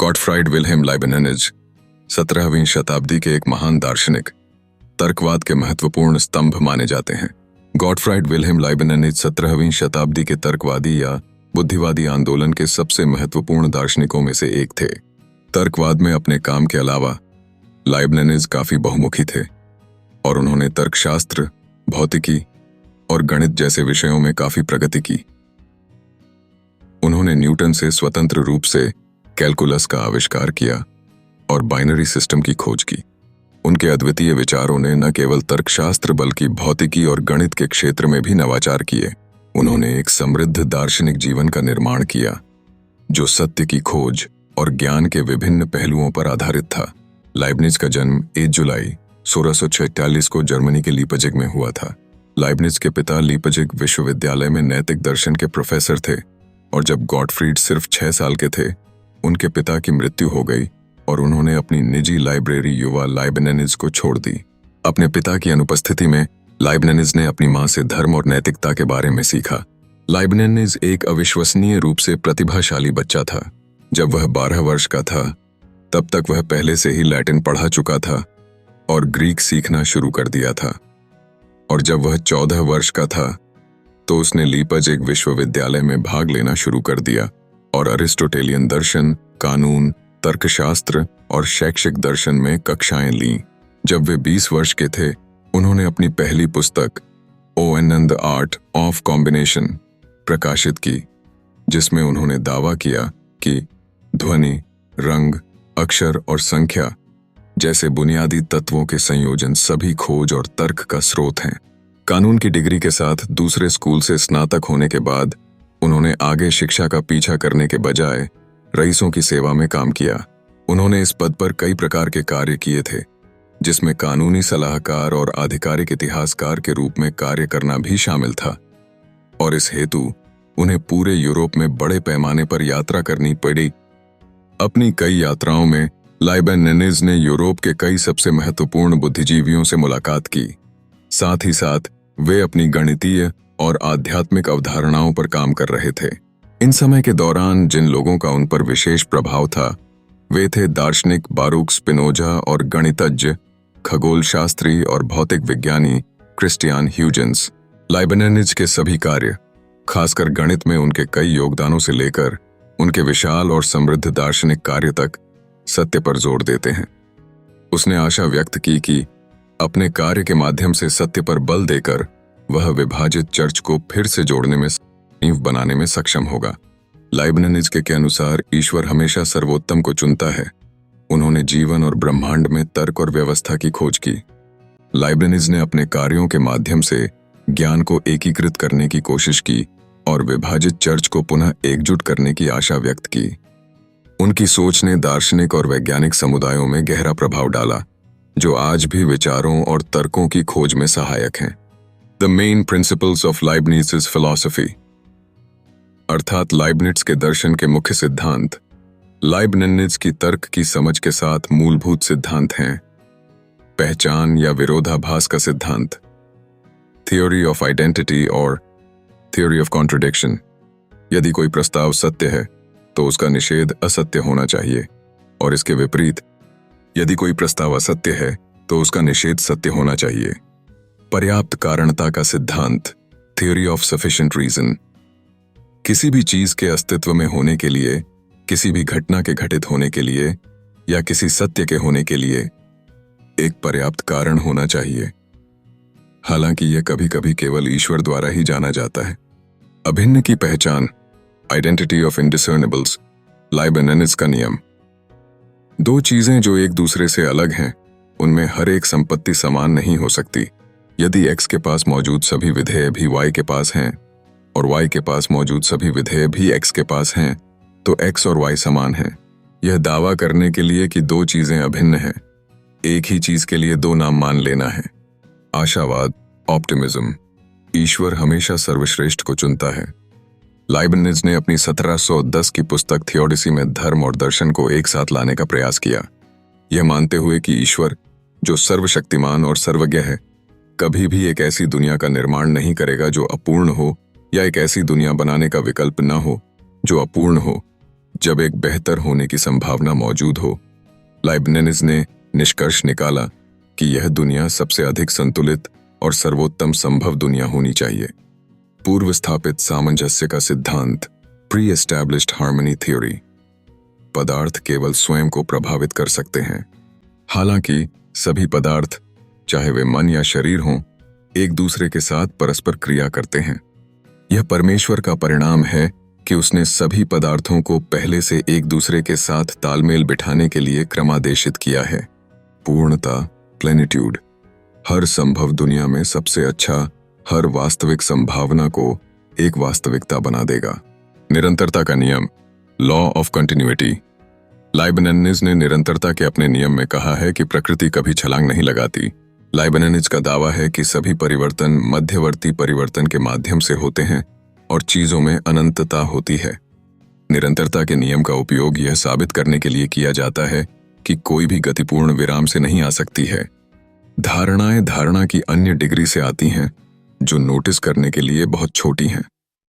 Gottfried Wilhelm Leibniz 17वीं शताब्दी के एक महान दार्शनिक, तर्कवाद के महत्वपूर्ण स्तंभ माने जाते हैं। गॉटफ्राइड विल्हेम लाइबनिज 17वीं शताब्दी के तर्कवादी या बुद्धिवादी आंदोलन के सबसे महत्वपूर्ण दार्शनिकों में से एक थे। तर्कवाद में अपने काम के अलावा लाइबनिज काफी बहुमुखी थे और उन्होंने तर्कशास्त्र, भौतिकी और गणित जैसे विषयों में काफी प्रगति की। उन्होंने न्यूटन से स्वतंत्र रूप से कैलकुलस का आविष्कार किया और बाइनरी सिस्टम की खोज की। उनके अद्वितीय विचारों ने न केवल तर्कशास्त्र बल्कि भौतिकी और गणित के क्षेत्र में भी नवाचार किए। उन्होंने एक समृद्ध दार्शनिक जीवन का निर्माण किया जो सत्य की खोज और ज्ञान के विभिन्न पहलुओं पर आधारित था। लाइबनिज का जन्म 1 जुलाई 1646 को जर्मनी के लीपजिग में हुआ था। लाइबनिज के पिता लीपजिग विश्वविद्यालय में नैतिक दर्शन के प्रोफेसर थे और जब गॉटफ्रीड सिर्फ 6 साल के थे, उनके पिता की मृत्यु हो गई और उन्होंने अपनी निजी लाइब्रेरी युवा लाइबनिज को छोड़ दी। अपने पिता की अनुपस्थिति में लाइबनिज ने अपनी मां से धर्म और नैतिकता के बारे में सीखा। लाइबनिज एक अविश्वसनीय रूप से प्रतिभाशाली बच्चा था। जब वह 12 वर्ष का था, तब तक वह पहले से ही लैटिन पढ़ा चुका था और ग्रीक सीखना शुरू कर दिया था। और जब वह 14 वर्ष का था, तो उसने लीपजिग विश्वविद्यालय में भाग लेना शुरू कर दिया और अरिस्टोटेलियन दर्शन, कानून, तर्कशास्त्र और शैक्षिक दर्शन में कक्षाएं लीं। जब वे 20 वर्ष के थे, उन्होंने अपनी पहली पुस्तक Owen and the art of combination प्रकाशित की, जिसमें उन्होंने दावा किया कि ध्वनि, रंग, अक्षर और संख्या जैसे बुनियादी तत्वों के संयोजन सभी खोज और तर्क का स्रोत हैं। कानून की डिग्री के साथ दूसरे स्कूल से स्नातक होने के बाद उन्होंने आगे शिक्षा का पीछा करने के बजाय रईसों की सेवा में काम किया। उन्होंने इस पद पर कई प्रकार के कार्य किए थे, जिसमें कानूनी सलाहकार और आधिकारिक इतिहासकार के रूप में कार्य करना भी शामिल था, और इस हेतु उन्हें पूरे यूरोप में बड़े पैमाने पर यात्रा करनी पड़ी। अपनी कई यात्राओं में लाइबनिज ने यूरोप के कई सबसे महत्वपूर्ण बुद्धिजीवियों से मुलाकात की। साथ ही साथ वे अपनी गणितीय और आध्यात्मिक अवधारणाओं पर काम कर रहे थे। इन समय के दौरान जिन लोगों का उन पर विशेष प्रभाव था, वे थे दार्शनिक बारूक स्पिनोजा और गणितज्ञ, खगोल शास्त्री और भौतिक विज्ञानी क्रिस्टियान ह्यूजेंस। लाइबनिज के सभी कार्य, खासकर गणित में उनके कई योगदानों से लेकर उनके विशाल और समृद्ध दार्शनिक कार्य तक, सत्य पर जोर देते हैं। उसने आशा व्यक्त की कि अपने कार्य के माध्यम से सत्य पर बल देकर वह विभाजित चर्च को फिर से जोड़ने में, नींव बनाने में सक्षम होगा। लाइबनिज के अनुसार ईश्वर हमेशा सर्वोत्तम को चुनता है। उन्होंने जीवन और ब्रह्मांड में तर्क और व्यवस्था की खोज की। लाइबनिज ने अपने कार्यों के माध्यम से ज्ञान को एकीकृत करने की कोशिश की और विभाजित चर्च को पुनः एकजुट करने की आशा व्यक्त की। उनकी सोच ने दार्शनिक और वैज्ञानिक समुदायों में गहरा प्रभाव डाला, जो आज भी विचारों और तर्कों की खोज में सहायक हैं। The main principles of Leibniz philosophy, अर्थात लाइबनिज के दर्शन के मुख्य सिद्धांत। लाइबनिज की तर्क की समझ के साथ मूलभूत सिद्धांत हैं। पहचान या विरोधाभास का सिद्धांत, थ्योरी ऑफ आइडेंटिटी और थ्योरी ऑफ कॉन्ट्रडिक्शन। यदि कोई प्रस्ताव सत्य है तो उसका निषेध असत्य होना चाहिए, और इसके विपरीत यदि कोई प्रस्ताव असत्य है तो उसका निषेध सत्य होना चाहिए। पर्याप्त कारणता का सिद्धांत, थ्योरी ऑफ सफिशिएंट रीजन। किसी भी चीज के अस्तित्व में होने के लिए, किसी भी घटना के घटित होने के लिए या किसी सत्य के होने के लिए एक पर्याप्त कारण होना चाहिए। हालांकि यह कभी कभी केवल ईश्वर द्वारा ही जाना जाता है। अभिन्न की पहचान, आइडेंटिटी ऑफ इंडिसर्नेबल्स, लाइबनिज का नियम। दो चीजें जो एक दूसरे से अलग हैं, उनमें हर एक संपत्ति समान नहीं हो सकती। यदि x के पास मौजूद सभी विधेय भी y के पास हैं और y के पास मौजूद सभी विधेय भी x के पास हैं, तो x और y समान हैं। यह दावा करने के लिए कि दो चीजें अभिन्न हैं, एक ही चीज के लिए दो नाम मान लेना है। आशावाद, ऑप्टिमिज्म। ईश्वर हमेशा सर्वश्रेष्ठ को चुनता है। लाइबनिज ने अपनी 1710 की पुस्तक थियोडिसी में धर्म और दर्शन को एक साथ लाने का प्रयास किया, यह मानते हुए कि ईश्वर, जो सर्वशक्तिमान और सर्वज्ञ है, कभी भी एक ऐसी दुनिया का निर्माण नहीं करेगा जो अपूर्ण हो, या एक ऐसी दुनिया बनाने का विकल्प न हो जो अपूर्ण हो। जब एक बेहतर होने की संभावना मौजूद हो। लाइबनिज ने निष्कर्ष निकाला कि यह दुनिया सबसे अधिक संतुलित और सर्वोत्तम संभव दुनिया होनी चाहिए। पूर्व स्थापित सामंजस्य का सिद्धांत, प्री एस्टैब्लिश्ड हार्मनी थ्योरी। पदार्थ केवल स्वयं को प्रभावित कर सकते हैं, हालांकि सभी पदार्थ, चाहे वे मन या शरीर हों, एक दूसरे के साथ परस्पर क्रिया करते हैं। यह परमेश्वर का परिणाम है कि उसने सभी पदार्थों को पहले से एक दूसरे के साथ तालमेल बिठाने के लिए क्रमादेशित किया है। पूर्णता, प्लेनिट्यूड, हर संभव दुनिया में सबसे अच्छा, हर वास्तविक संभावना को एक वास्तविकता बना देगा। निरंतरता का नियम, लॉ ऑफ कंटिन्यूटी। लाइबनिज ने निरंतरता के अपने नियम में कहा है कि प्रकृति कभी छलांग नहीं लगाती। लाइबनिज का दावा है कि सभी परिवर्तन मध्यवर्ती परिवर्तन के माध्यम से होते हैं और चीजों में अनंतता होती है। निरंतरता के नियम का उपयोग यह साबित करने के लिए किया जाता है कि कोई भी गतिपूर्ण विराम से नहीं आ सकती है। धारणाएं धारणा की अन्य डिग्री से आती हैं, जो नोटिस करने के लिए बहुत छोटी हैं।